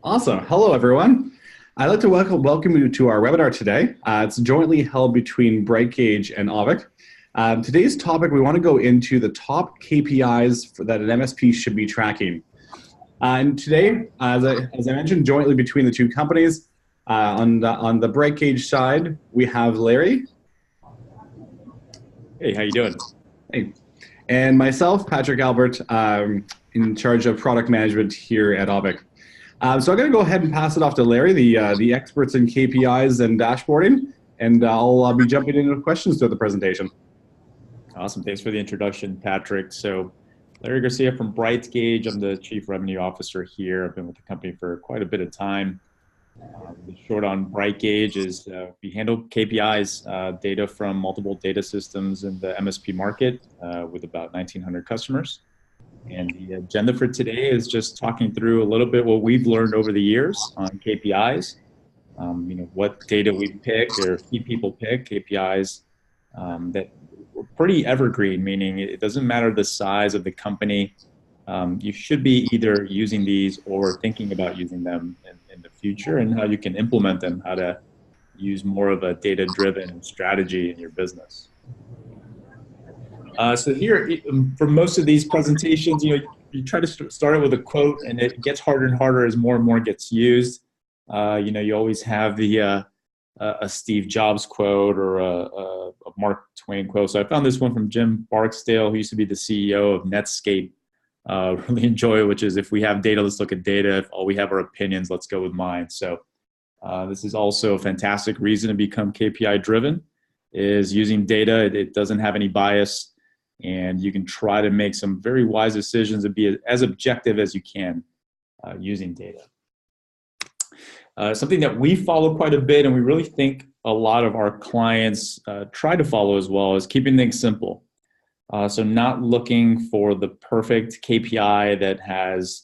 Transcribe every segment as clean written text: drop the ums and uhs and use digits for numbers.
Awesome. Hello, everyone. I'd like to welcome you to our webinar today. It's jointly held between BrightGauge and Auvik. Today's topic, we want to go into the top KPIs that an MSP should be tracking. And today, as I mentioned, jointly between the two companies, on the BrightGauge side, we have Larry. Hey, how you doing? Hey. And myself, Patrick Albert, in charge of product management here at Auvik. So I'm going to go ahead and pass it off to Larry, the experts in KPIs and dashboarding, and I'll be jumping into questions throughout the presentation. Awesome. Thanks for the introduction, Patrick. So Larry Garcia from BrightGauge. I'm the Chief Revenue Officer here. I've been with the company for quite a bit of time. The short on BrightGauge is we handle KPIs, data from multiple data systems in the MSP market with about 1,900 customers. And the agenda for today is just talking through a little bit what we've learned over the years on KPIs. What data we pick or see people pick, KPIs that were pretty evergreen, meaning it doesn't matter the size of the company. You should be either using these or thinking about using them in the future, and how you can implement them, how to use more of a data-driven strategy in your business. So here, for most of these presentations, you try to start it with a quote, and it gets harder and harder as more and more gets used. You always have the a Steve Jobs quote or a Mark Twain quote. So I found this one from Jim Barksdale, who used to be the CEO of Netscape. Really enjoy it, which is, if we have data, let's look at data. If all we have are opinions, let's go with mine. So this is also a fantastic reason to become KPI driven, is using data. It doesn't have any bias, and you can try to make some very wise decisions and be as objective as you can using data. Something that we follow quite a bit, and we really think a lot of our clients try to follow as well, is keeping things simple. So not looking for the perfect KPI that has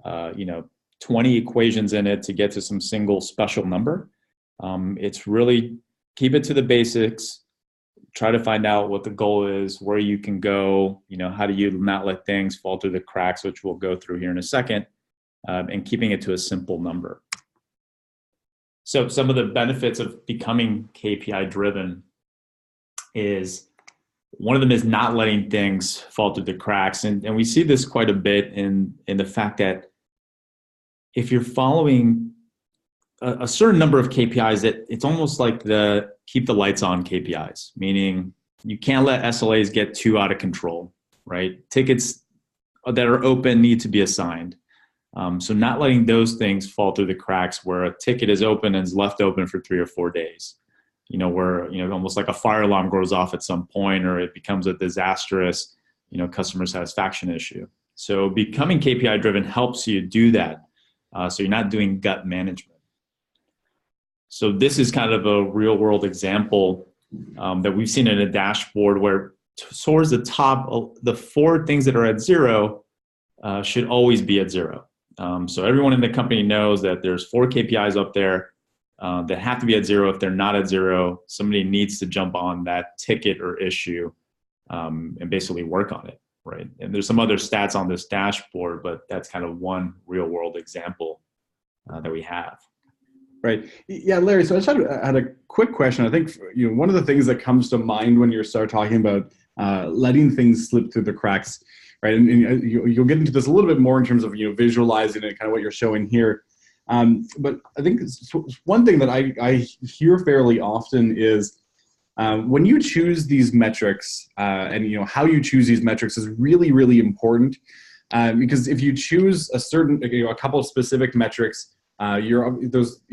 20 equations in it to get to some single special number. It's really keep it to the basics. Try to find out what the goal is, where you can go, how do you not let things fall through the cracks, which we'll go through here in a second, and keeping it to a simple number. So some of the benefits of becoming KPI driven is, one of them is not letting things fall through the cracks. And we see this quite a bit in the fact that if you're following a certain number of KPIs, that it's almost like the keep the lights on KPIs, meaning you can't let SLAs get too out of control, right? Tickets that are open need to be assigned. So not letting those things fall through the cracks, where a ticket is open and is left open for 3 or 4 days. Where almost like a fire alarm goes off at some point, or it becomes a disastrous customer satisfaction issue. So becoming KPI driven helps you do that. So you're not doing gut management. So this is kind of a real world example that we've seen in a dashboard, where towards the top, the 4 things that are at 0 should always be at 0. So everyone in the company knows that there's 4 KPIs up there that have to be at 0. If they're not at 0, somebody needs to jump on that ticket or issue and basically work on it, right? And there's some other stats on this dashboard, but that's kind of one real world example that we have. Right. Yeah, Larry, so I just had a quick question. I think one of the things that comes to mind when you start talking about letting things slip through the cracks, right? And you'll get into this a little bit more in terms of visualizing and kind of what you're showing here. But I think one thing that I hear fairly often is when you choose these metrics, and how you choose these metrics is really, really important, because if you choose a couple of specific metrics, you're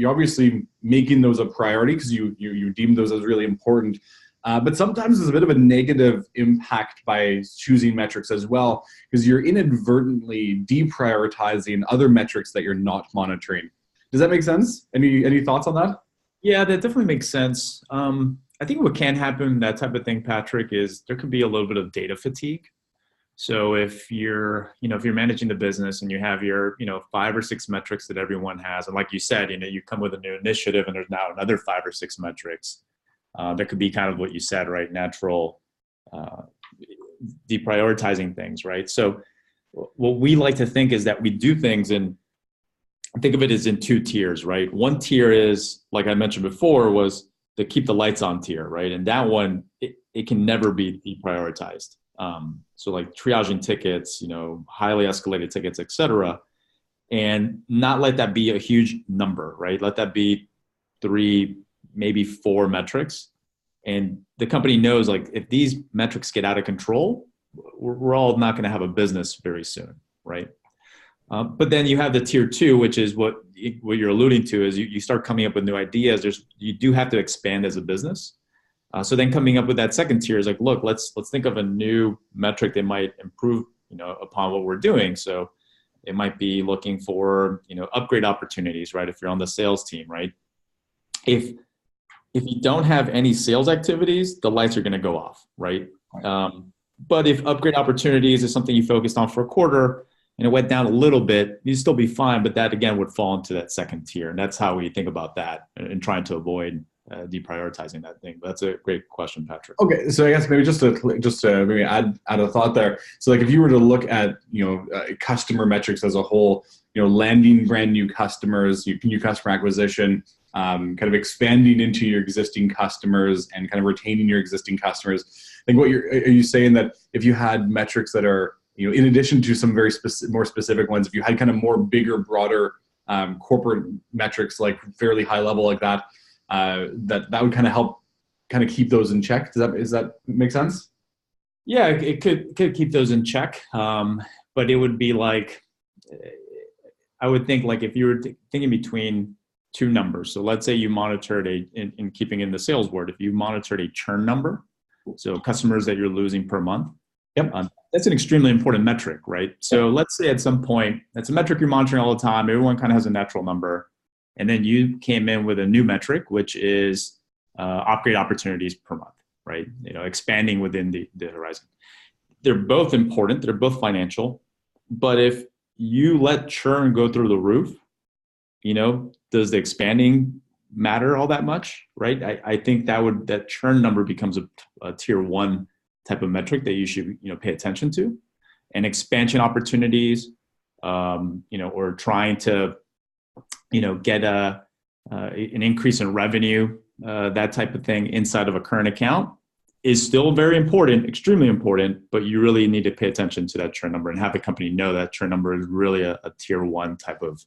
obviously making those a priority because you deem those as really important. But sometimes there's a bit of a negative impact by choosing metrics as well, because you're inadvertently deprioritizing other metrics that you're not monitoring. Does that make sense? Any thoughts on that? Yeah, that definitely makes sense. I think what can happen, that type of thing, Patrick, is there could be a little bit of data fatigue. So if you're managing the business and you have your, 5 or 6 metrics that everyone has, and like you said, you come with a new initiative and there's now another 5 or 6 metrics, that could be kind of what you said, right? Natural deprioritizing things, right? So what we like to think is that we do things in think of it as in two tiers, right? One tier is, like I mentioned before, was the keep the lights on tier, right? And that one, it can never be deprioritized. So like triaging tickets, highly escalated tickets, et cetera, and not let that be a huge number, right? Let that be 3, maybe 4 metrics. And the company knows, like, if these metrics get out of control, we're all not going to have a business very soon, right? But then you have the tier 2, which is what you're alluding to, is you start coming up with new ideas. You do have to expand as a business. So then coming up with that second tier is like, look, let's think of a new metric that might improve, upon what we're doing. So it might be looking for, upgrade opportunities, right? If you're on the sales team, right? If you don't have any sales activities, the lights are going to go off, right? But if upgrade opportunities is something you focused on for a quarter and it went down a little bit, you'd still be fine. But that, again, would fall into that second tier. And that's how we think about that and trying to avoid deprioritizing that thing. But that's a great question, Patrick. Okay, so I guess maybe just to maybe add a thought there. So like if you were to look at customer metrics as a whole, landing brand new customers, new customer acquisition, kind of expanding into your existing customers and kind of retaining your existing customers. I think are you saying that if you had metrics that are in addition to some very more specific ones, if you had kind of more bigger, broader corporate metrics, like fairly high level like that, that would kind of help kind of keep those in check. Does that make sense? Yeah, it could keep those in check. But it would be like, I would think, like, if you were thinking between two numbers. So let's say you monitored in keeping in the sales word, if you monitored a churn number, so customers that you're losing per month. Yep. That's an extremely important metric, right? So let's say at some point, that's a metric you're monitoring all the time. Everyone kind of has a natural number. And then you came in with a new metric, which is upgrade opportunities per month, right? Expanding within the horizon. They're both important. They're both financial. But if you let churn go through the roof, does the expanding matter all that much, right? I think that churn number becomes a tier 1 type of metric that you should pay attention to. And expansion opportunities, or trying to get an increase in revenue, that type of thing inside of a current account is still very important, extremely important, but you really need to pay attention to that churn number and have the company know that churn number is really a tier 1 type of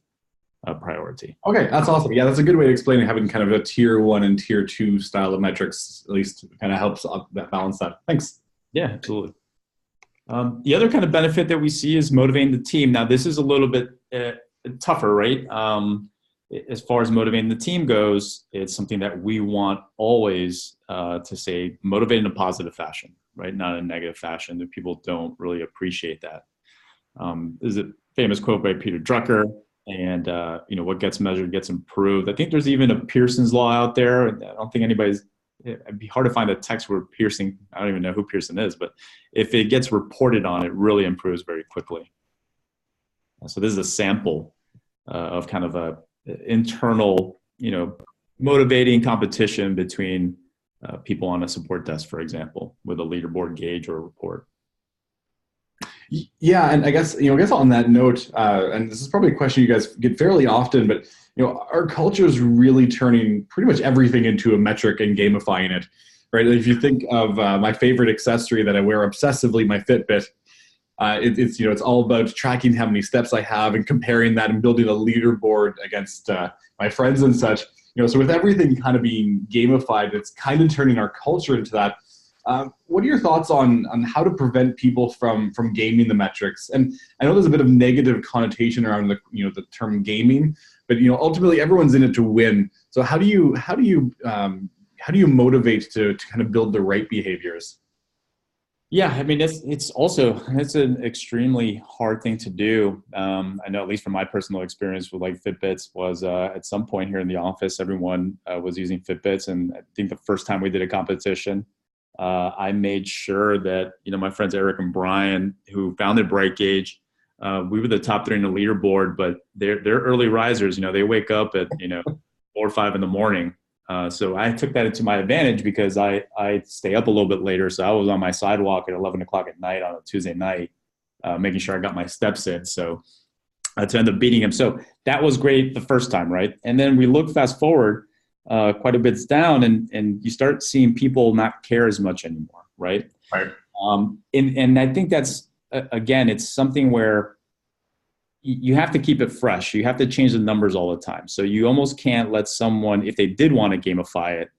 priority. Okay, that's awesome. Yeah, that's a good way to explain it, having kind of a tier 1 and tier 2 style of metrics, at least kind of helps balance that. Thanks. Yeah, absolutely. The other kind of benefit that we see is motivating the team. Now, this is a little bit tougher, right? As far as motivating the team goes, it's something that we want always to say motivate in a positive fashion, right? Not in a negative fashion. That people don't really appreciate that. There's a famous quote by Peter Drucker, and what gets measured gets improved. I think there's even a Pearson's law out there. I don't think it'd be hard to find a text where Pearson, I don't even know who Pearson is, but if it gets reported on, it really improves very quickly. So this is a sample of kind of a internal, motivating competition between people on a support desk, for example, with a leaderboard gauge or a report. Yeah, and I guess on that note, and this is probably a question you guys get fairly often, but our culture is really turning pretty much everything into a metric and gamifying it, right? If you think of my favorite accessory that I wear obsessively, my Fitbit, it's all about tracking how many steps I have and comparing that and building a leaderboard against my friends and such. So with everything kind of being gamified, it's kind of turning our culture into that. What are your thoughts on how to prevent people from gaming the metrics? And I know there's a bit of negative connotation around the term gaming, but ultimately everyone's in it to win. So how do you motivate to kind of build the right behaviors? Yeah, I mean, it's an extremely hard thing to do. I know, at least from my personal experience with like Fitbits, was at some point here in the office, everyone was using Fitbits, and I think the first time we did a competition, I made sure that my friends Eric and Brian, who founded BrightGauge, we were the top 3 in the leaderboard, but they're early risers. They wake up at 4 or 5 in the morning. So I took that into my advantage because I stay up a little bit later. So I was on my sidewalk at 11 o'clock at night on a Tuesday night, making sure I got my steps in. So to end up beating him. So that was great the first time, right? And then we look fast forward quite a bit down, and you start seeing people not care as much anymore, right? Right. And I think that's, again, it's something where you have to keep it fresh. You have to change the numbers all the time. So you almost can't let someone, if they did want to gamify it,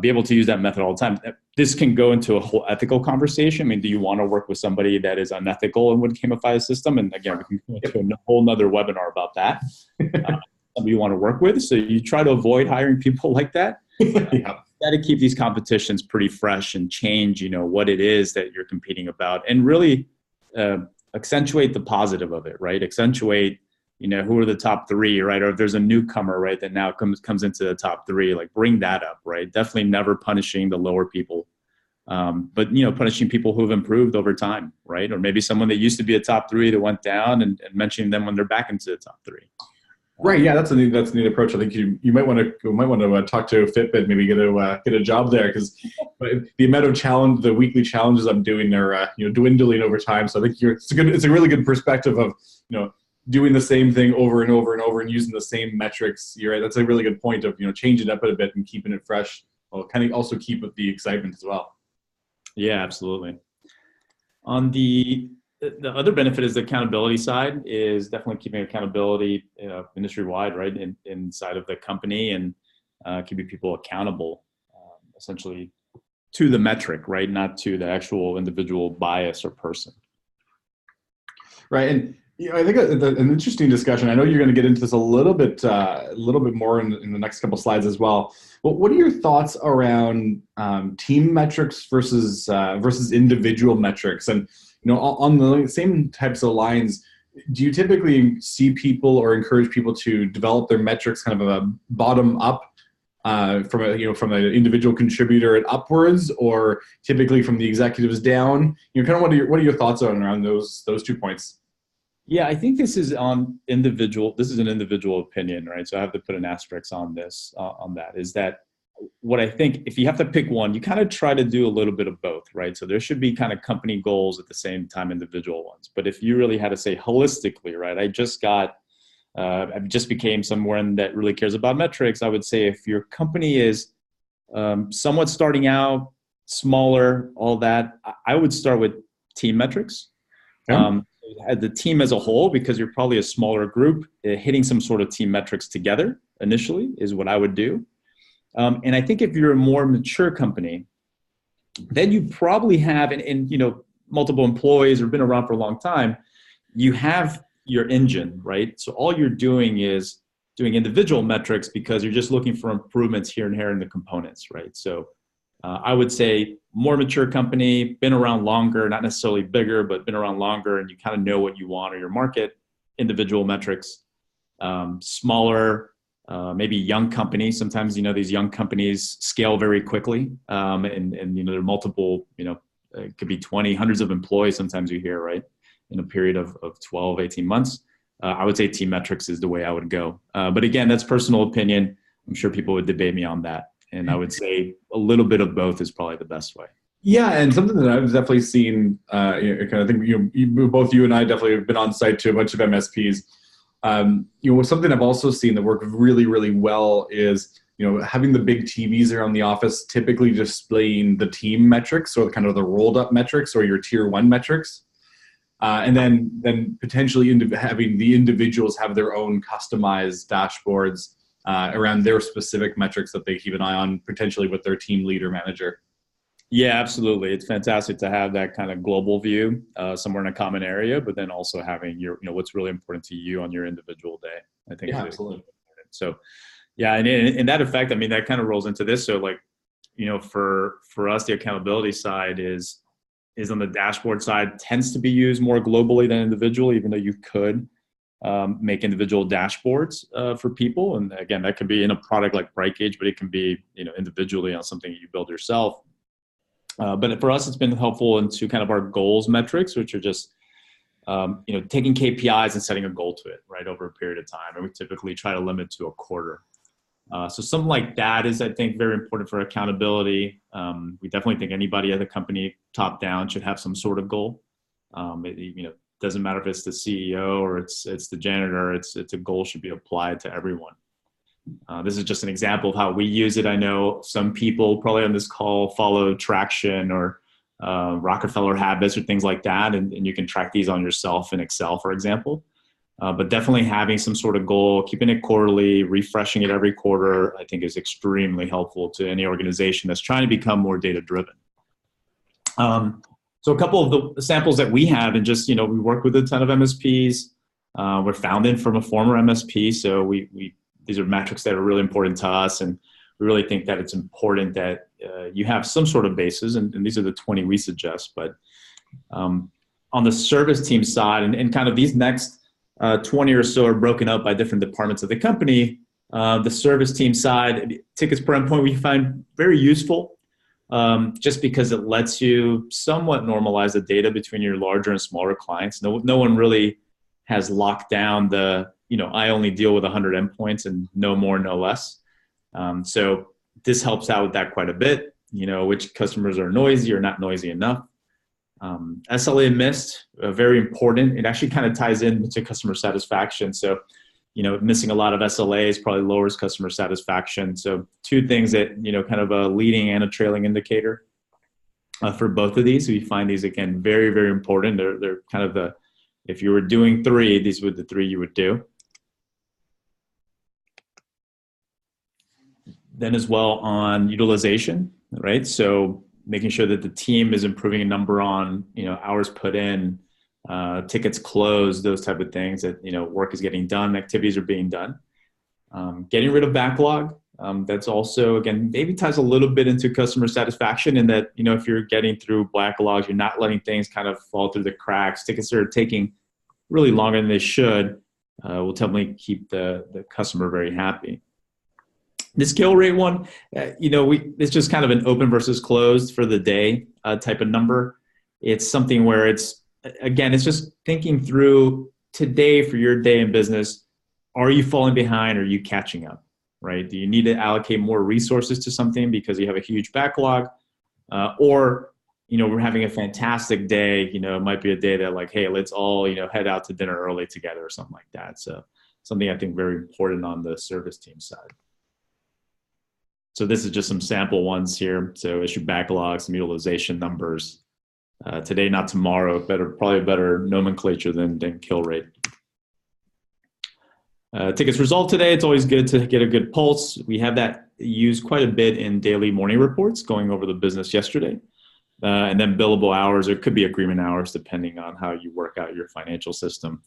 be able to use that method all the time. This can go into a whole ethical conversation. I mean, do you want to work with somebody that is unethical and would gamify a system? And again, we can go into a whole nother webinar about that. Somebody you want to work with. So you try to avoid hiring people like that. Yeah. You got to keep these competitions pretty fresh and change, what it is that you're competing about, and really accentuate the positive of it, right? Accentuate, who are the top three, right? Or if there's a newcomer, right, that now comes into the top three, like bring that up, right? Definitely never punishing the lower people, but punishing people who've improved over time, right? Or maybe someone that used to be a top three that went down, and mentioning them when they're back into the top three. Right. Yeah, that's a neat approach. I think you might want to talk to Fitbit, maybe get a job there, because the amount of the weekly challenges I'm doing are dwindling over time. So I think it's a really good perspective of doing the same thing over and over and over and using the same metrics. You're right. That's a really good point of changing it up a bit and keeping it fresh. Well, kind of also keep with the excitement as well. Yeah, absolutely. On the other benefit is the accountability side, is definitely keeping accountability industry wide, right, inside of the company, and keeping people accountable, essentially to the metric, right, not to the actual individual bias or person. Right, and I think an interesting discussion. I know you're going to get into this a little bit more in the next couple slides as well. But what are your thoughts around team metrics versus individual metrics? And on the same types of lines, do you typically see people or encourage people to develop their metrics kind of a bottom up, from an individual contributor and upwards, or typically from the executives down? Kind of what are your thoughts around those 2 points? Yeah, I think this is an individual opinion, right? So I have to put an asterisk on this, on that, is that what I think, if you have to pick one, you kind of try to do a little bit of both, right? So there should be kind of company goals at the same time, individual ones. But if you really had to say holistically, right, I just became someone that really cares about metrics. I would say if your company is somewhat starting out, smaller, all that, I would start with team metrics. Yeah. The team as a whole, because you're probably a smaller group, hitting some sort of team metrics together initially is what I would do. And I think if you're a more mature company, then you probably have, multiple employees or been around for a long time, you have your engine, right? So all you're doing is doing individual metrics because you're just looking for improvements here and here in the components, right? So I would say more mature company, been around longer, not necessarily bigger, but been around longer, and you kind of know what you want or your market, individual metrics. Smaller, maybe young companies. Sometimes, these young companies scale very quickly, and there are multiple, it could be 20, hundreds of employees sometimes you hear, right, in a period of 12, 18 months. I would say team metrics is the way I would go. But again, that's personal opinion. I'm sure people would debate me on that. And I would say a little bit of both is probably the best way. Yeah, and something that I've definitely seen, kind of think both you and I definitely have been on site to a bunch of MSPs. Something I've also seen that work really, really well is having the big TVs around the office, typically displaying the team metrics or kind of the rolled up metrics or your tier 1 metrics, and then potentially having the individuals have their own customized dashboards around their specific metrics that they keep an eye on, potentially with their team leader manager. Yeah, absolutely. It's fantastic to have that kind of global view somewhere in a common area, but then also having your, what's really important to you on your individual day. I think. Yeah, absolutely. Important. So, yeah, and in that effect, I mean, that kind of rolls into this. So, like, for us, the accountability side is on the dashboard side, tends to be used more globally than individually, even though you could make individual dashboards for people. And again, that could be in a product like BrightGauge, but it can be individually on something you build yourself. But for us, it's been helpful into kind of our goals metrics, which are just taking KPIs and setting a goal to it, right, over a period of time. And we typically try to limit to a quarter. So something like that is, I think, very important for accountability. We definitely think anybody at the company, top down, should have some sort of goal. doesn't matter if it's the CEO or it's the janitor. It's a goal should be applied to everyone. This is just an example of how we use it. I know some people probably on this call follow Traction or Rockefeller Habits or things like that, and you can track these on yourself in Excel, for example. But definitely having some sort of goal, keeping it quarterly, refreshing it every quarter, I think is extremely helpful to any organization that's trying to become more data-driven. So a couple of the samples that we have, and just, we work with a ton of MSPs. We're founded from a former MSP, so these are metrics that are really important to us, and we really think that it's important that you have some sort of basis, and these are the 20 we suggest. But on the service team side, and kind of these next 20 or so are broken up by different departments of the company. The service team side, tickets per endpoint, we find very useful, just because it lets you somewhat normalize the data between your larger and smaller clients. No one really has locked down the, I only deal with 100 endpoints and no more, no less. So this helps out with that quite a bit, which customers are noisy or not noisy enough. SLA missed, very important. It actually kind of ties into customer satisfaction. So, missing a lot of SLAs probably lowers customer satisfaction. So two things that, kind of a leading and a trailing indicator for both of these. We find these, again, very, very important. They're kind of if you were doing three, these were the three you would do. Then as well on utilization, right? So making sure that the team is improving a number on, hours put in, tickets closed, those type of things that, work is getting done, activities are being done. Getting rid of backlog. That's also, again, maybe ties a little bit into customer satisfaction in that, if you're getting through backlogs, you're not letting things kind of fall through the cracks. Tickets that are taking really longer than they should will definitely keep the customer very happy. This kill rate one, it's just kind of an open versus closed for the day type of number. It's something where it's just thinking through today for your day in business. Are you falling behind? Or are you catching up, right? Do you need to allocate more resources to something because you have a huge backlog? Or, we're having a fantastic day. It might be a day that like, hey, let's all, head out to dinner early together or something like that. So something I think very important on the service team side. So this is just some sample ones here. So issue backlogs, some utilization numbers. Today, not tomorrow. Probably a better nomenclature than kill rate. Tickets result today. It's always good to get a good pulse. We have that used quite a bit in daily morning reports, going over the business yesterday. And then billable hours, or it could be agreement hours, depending on how you work out your financial system.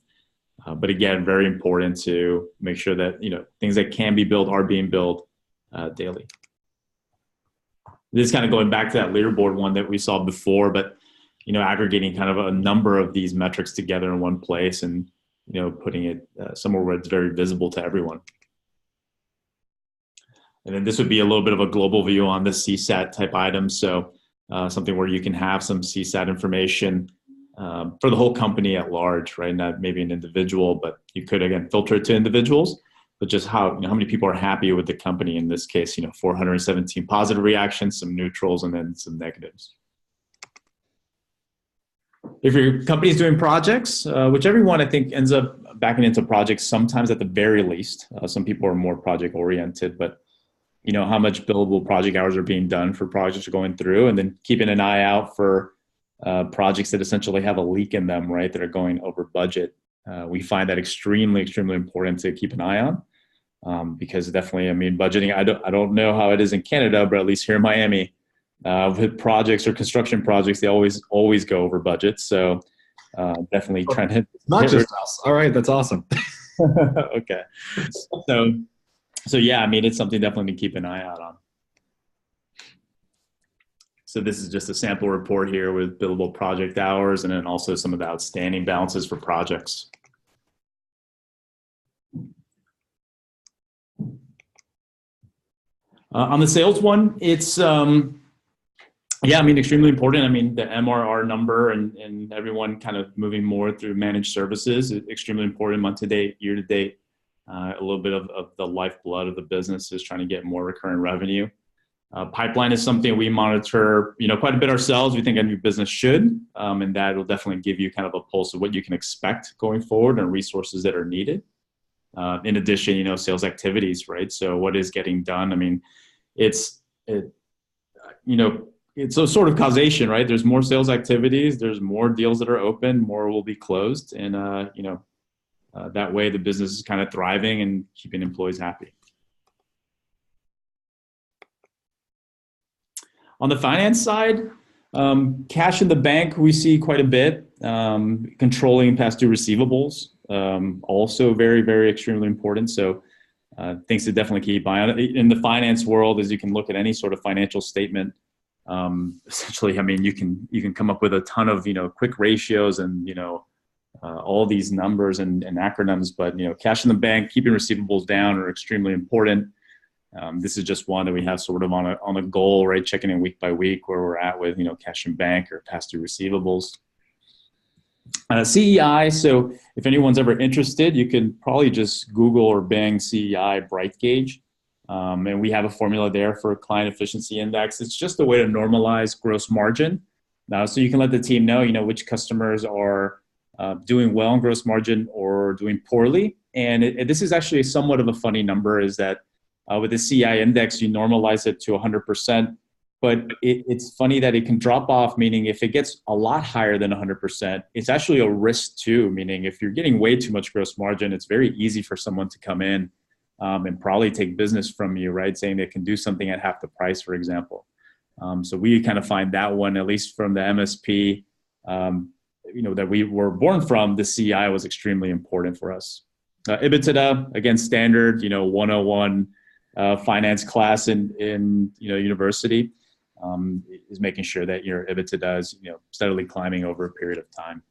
But again, very important to make sure that things that can be billed are being billed daily. This is kind of going back to that leaderboard one that we saw before, but aggregating kind of a number of these metrics together in one place and putting it somewhere where it's very visible to everyone. And then this would be a little bit of a global view on the CSAT type items. So something where you can have some CSAT information for the whole company at large, right? Not maybe an individual, but you could, again, filter it to individuals. But just how many people are happy with the company in this case, 417 positive reactions, some neutrals, and then some negatives. If your company is doing projects, which everyone I think ends up backing into projects sometimes at the very least. Some people are more project oriented, but how much billable project hours are being done for projects going through, and then keeping an eye out for projects that essentially have a leak in them, right, that are going over budget. We find that extremely, extremely important to keep an eye on, because definitely, budgeting, I don't know how it is in Canada, but at least here in Miami, with projects or construction projects, they always go over budget. So definitely trying to... Not just us. All right, that's awesome. Okay. So yeah, it's something definitely to keep an eye out on. So this is just a sample report here with billable project hours, and then also some of the outstanding balances for projects. On the sales one, it's, extremely important. The MRR number and everyone kind of moving more through managed services is extremely important month to date, year to date. A little bit of the lifeblood of the business is trying to get more recurring revenue. Pipeline is something we monitor, quite a bit ourselves. We think a new business should, and that will definitely give you kind of a pulse of what you can expect going forward and resources that are needed. In addition, sales activities, right? So what is getting done? I mean, it's a sort of causation, right? There's more sales activities, there's more deals that are open, more will be closed, and that way the business is kind of thriving and keeping employees happy. On the finance side, cash in the bank, we see quite a bit. Controlling past due receivables, also very, very extremely important. So things to definitely keep eye on. In the finance world, as you can look at any sort of financial statement, essentially, I mean, you can come up with a ton of, quick ratios and, all these numbers and acronyms, but, cash in the bank, keeping receivables down are extremely important. This is just one that we have sort of on a goal, right? Checking in week by week where we're at with, cash in bank or past due receivables. CEI, so if anyone's ever interested, you can probably just Google or bang CEI BrightGauge. And we have a formula there for a client efficiency index. It's just a way to normalize gross margin. So you can let the team know, which customers are doing well in gross margin or doing poorly. And this is actually somewhat of a funny number, is that with the CI index, you normalize it to 100%, but it's funny that it can drop off, meaning if it gets a lot higher than 100%, it's actually a risk too, meaning if you're getting way too much gross margin, it's very easy for someone to come in and probably take business from you, right? Saying they can do something at half the price, for example. So we kind of find that one, at least from the MSP, that we were born from, the CI was extremely important for us. EBITDA, again, standard, 101 finance class in university, is making sure that your EBITDA is steadily climbing over a period of time.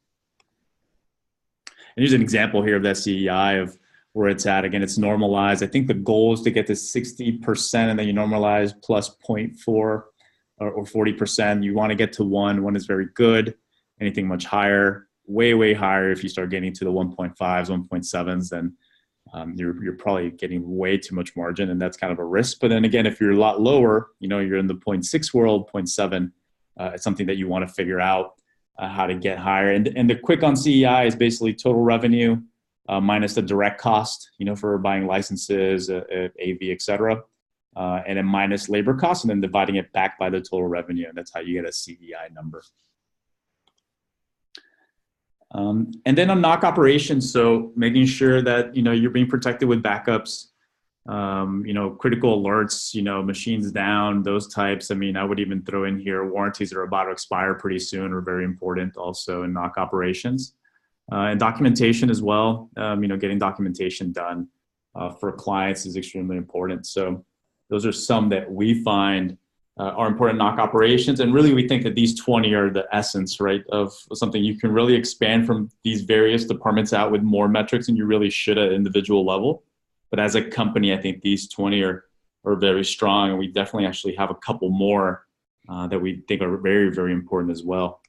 And here's an example here of that CEI of where it's at. Again, it's normalized. I think the goal is to get to 60%, and then you normalize plus 0.4 or 40%. You want to get to 1. 1 is very good. Anything much higher, way higher. If you start getting to the 1.5s, 1.7s, then you're probably getting way too much margin, and that's kind of a risk. But then again, if you're a lot lower, you're in the 0.6 world, 0.7, it's something that you want to figure out how to get higher. And the quick on CEI is basically total revenue minus the direct cost, for buying licenses, AV, et cetera, and then minus labor costs, and then dividing it back by the total revenue, and that's how you get a CEI number. And then on knock operations, so making sure that you're being protected with backups, critical alerts, machines down, those types. I mean, I would even throw in here warranties that are about to expire pretty soon are very important also in knock operations, and documentation as well. Getting documentation done for clients is extremely important. So those are some that we find are important knock operations. And really, we think that these 20 are the essence, right, of something you can really expand from these various departments out with more metrics than you really should at individual level. But as a company, I think these 20 are very strong. And we definitely actually have a couple more that we think are very, very important as well.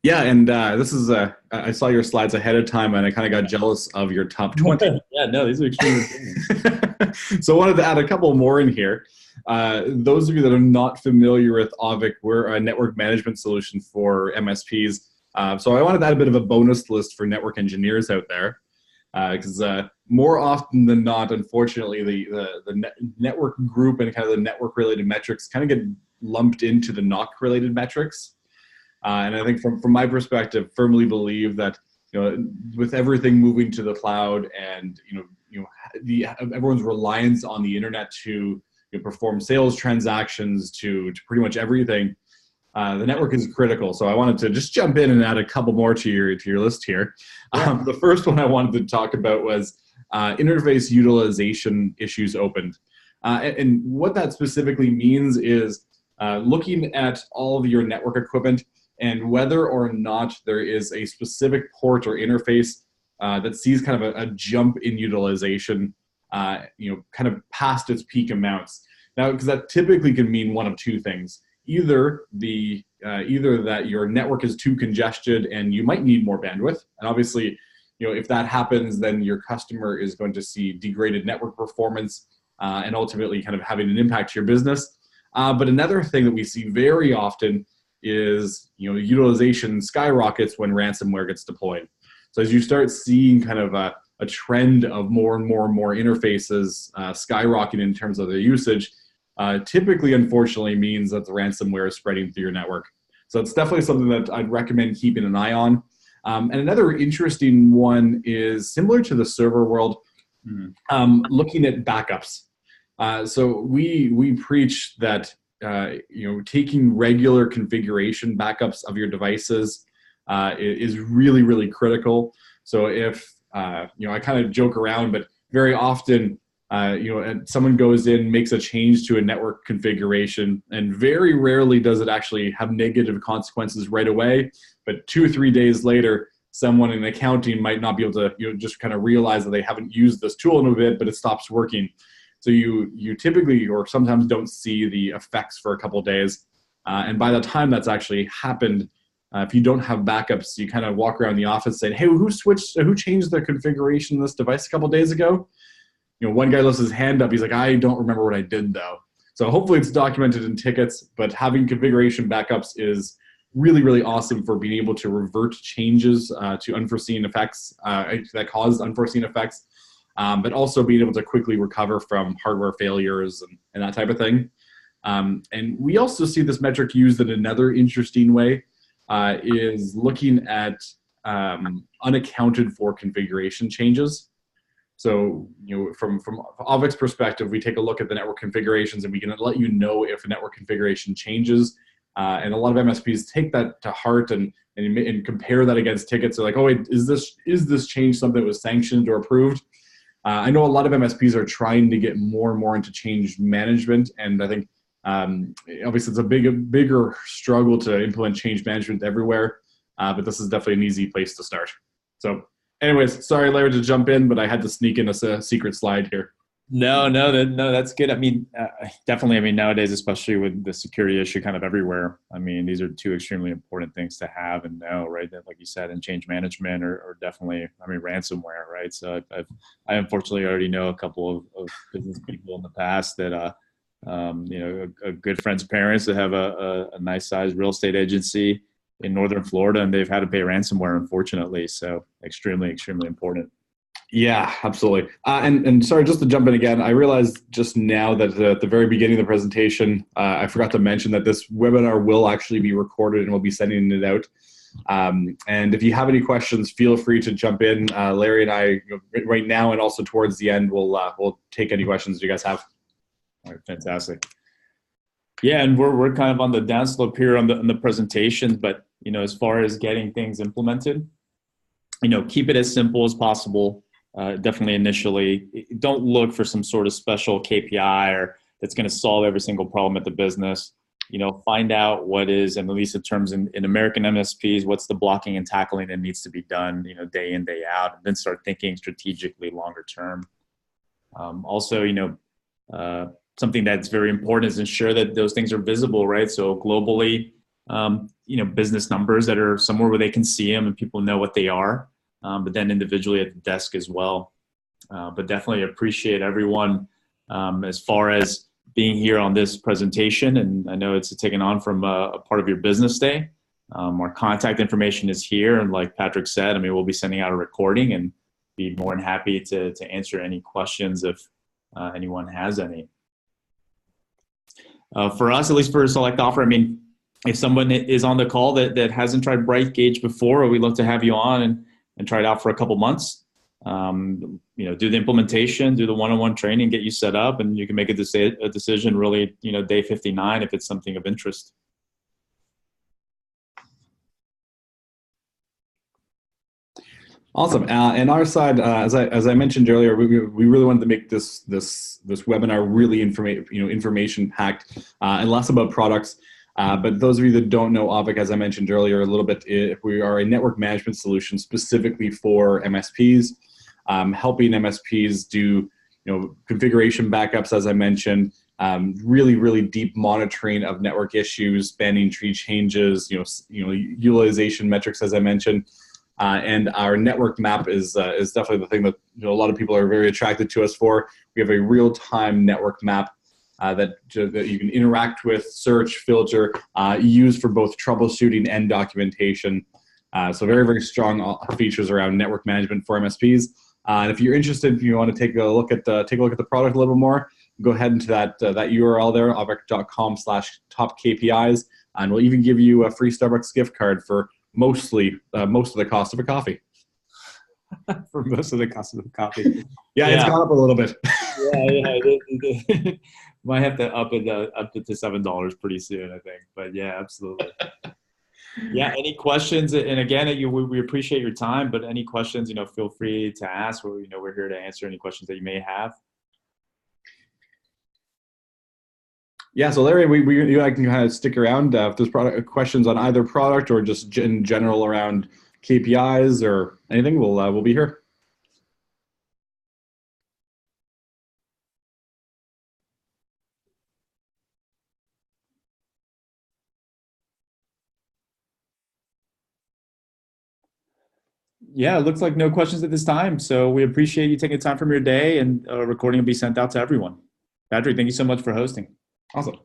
Yeah, and this is I saw your slides ahead of time, and I kind of got jealous of your top 20. Yeah, no, these are extremely important. So I wanted to add a couple more in here. Those of you that are not familiar with Auvik, we're a network management solution for MSPs. So I wanted to add a bit of a bonus list for network engineers out there, because more often than not, unfortunately, the network group and kind of the network-related metrics kind of get lumped into the NOC-related metrics. And I think from my perspective, firmly believe that with everything moving to the cloud and everyone's reliance on the internet to perform sales transactions to pretty much everything, the network is critical. So I wanted to just jump in and add a couple more to your list here. Yeah. The first one I wanted to talk about was interface utilization issues opened, and what that specifically means is looking at all of your network equipment and whether or not there is a specific port or interface that sees kind of a jump in utilization, kind of past its peak amounts. Now, because that typically can mean one of two things: either that your network is too congested and you might need more bandwidth, and obviously, if that happens, then your customer is going to see degraded network performance, and ultimately kind of having an impact to your business. But another thing that we see very often is, utilization skyrockets when ransomware gets deployed. So as you start seeing kind of a trend of more and more and more interfaces skyrocketing in terms of their usage, typically, unfortunately, means that the ransomware is spreading through your network. So it's definitely something that I'd recommend keeping an eye on. And another interesting one is similar to the server world, looking at backups. So we preach that taking regular configuration backups of your devices is really, really critical. So if I kind of joke around, but very often someone goes in, makes a change to a network configuration, and very rarely does it actually have negative consequences right away. But 2 or 3 days later, someone in accounting might not be able to just kind of realize that they haven't used this tool in a bit, but it stops working. So you typically or sometimes don't see the effects for a couple of days. And by the time that's actually happened, if you don't have backups, you kind of walk around the office saying, hey, who changed the configuration of this device a couple of days ago? One guy lifts his hand up. He's like, I don't remember what I did though. So hopefully it's documented in tickets, but having configuration backups is really, really awesome for being able to revert changes to unforeseen effects that caused unforeseen effects, but also being able to quickly recover from hardware failures and that type of thing. And we also see this metric used in another interesting way, is looking at unaccounted for configuration changes. So, from Auvik's perspective, we take a look at the network configurations and we can let you know if a network configuration changes. And a lot of MSPs take that to heart and compare that against tickets. They're like, oh, wait, is this change something that was sanctioned or approved? I know a lot of MSPs are trying to get more and more into change management. And I think, obviously, it's a bigger struggle to implement change management everywhere. But this is definitely an easy place to start. So anyways, sorry, Larry, to jump in, but I had to sneak in a secret slide here. No, that's good. I mean, definitely. I mean, nowadays, especially with the security issue kind of everywhere, I mean, these are two extremely important things to have and know, right? That, like you said, in change management or definitely, I mean, ransomware, right? So I unfortunately already know a couple of business people in the past that, a good friend's parents that have a nice sized real estate agency in Northern Florida, and they've had to pay ransomware, unfortunately. So extremely, extremely important. Yeah, absolutely. And sorry, just to jump in again, I realized just now that at the very beginning of the presentation, I forgot to mention that this webinar will actually be recorded and we'll be sending it out. And if you have any questions, feel free to jump in. Larry and I, right now and also towards the end, we'll take any questions you guys have. All right, fantastic. Yeah, and we're kind of on the downslope here on the presentation, but as far as getting things implemented, keep it as simple as possible. Definitely initially, don't look for some sort of special KPI or that's going to solve every single problem at the business. Find out what is, and at least in terms in American MSPs, what's the blocking and tackling that needs to be done, day in, day out, and then start thinking strategically longer term. Also, something that's very important is ensure that those things are visible, right? So globally, business numbers that are somewhere where they can see them and people know what they are. But then individually at the desk as well. But definitely appreciate everyone as far as being here on this presentation. And I know it's taken on from a part of your business day. Our contact information is here. And like Patrick said, I mean, we'll be sending out a recording and be more than happy to answer any questions if anyone has any. For us, at least for Select Offer, I mean, if someone is on the call that hasn't tried BrightGauge before, we'd love to have you on and try it out for a couple months. Do the implementation, do the one-on-one training, get you set up, and you can make a decision really, day 59 if it's something of interest. Awesome. And our side, as I mentioned earlier, we really wanted to make this webinar really information packed and less about products. But those of you that don't know Auvik, as I mentioned earlier a little bit, we are a network management solution specifically for MSPs, helping MSPs do configuration backups, as I mentioned, really, really deep monitoring of network issues, spanning tree changes, utilization metrics, as I mentioned. And our network map is definitely the thing that a lot of people are very attracted to us for. We have a real-time network map that you can interact with, search, filter, use for both troubleshooting and documentation. So very, very strong features around network management for MSPs. And if you're interested, if you want to take a look at the product a little more, go ahead into that URL there, auvik.com/top KPIs, and we'll even give you a free Starbucks gift card for most of the cost of a coffee. For most of the cost of the coffee. Yeah, it's gone up a little bit. Yeah. Might have to up it to $7 pretty soon, I think. But yeah, absolutely. Yeah. Any questions? And again, we appreciate your time. But any questions, feel free to ask. We're here to answer any questions that you may have. Yeah, so Larry, I can kind of stick around if there's questions on either product or just in general around KPIs or anything. We'll be here. Yeah, it looks like no questions at this time. So we appreciate you taking time from your day, and a recording will be sent out to everyone. Patrick, thank you so much for hosting. Awesome.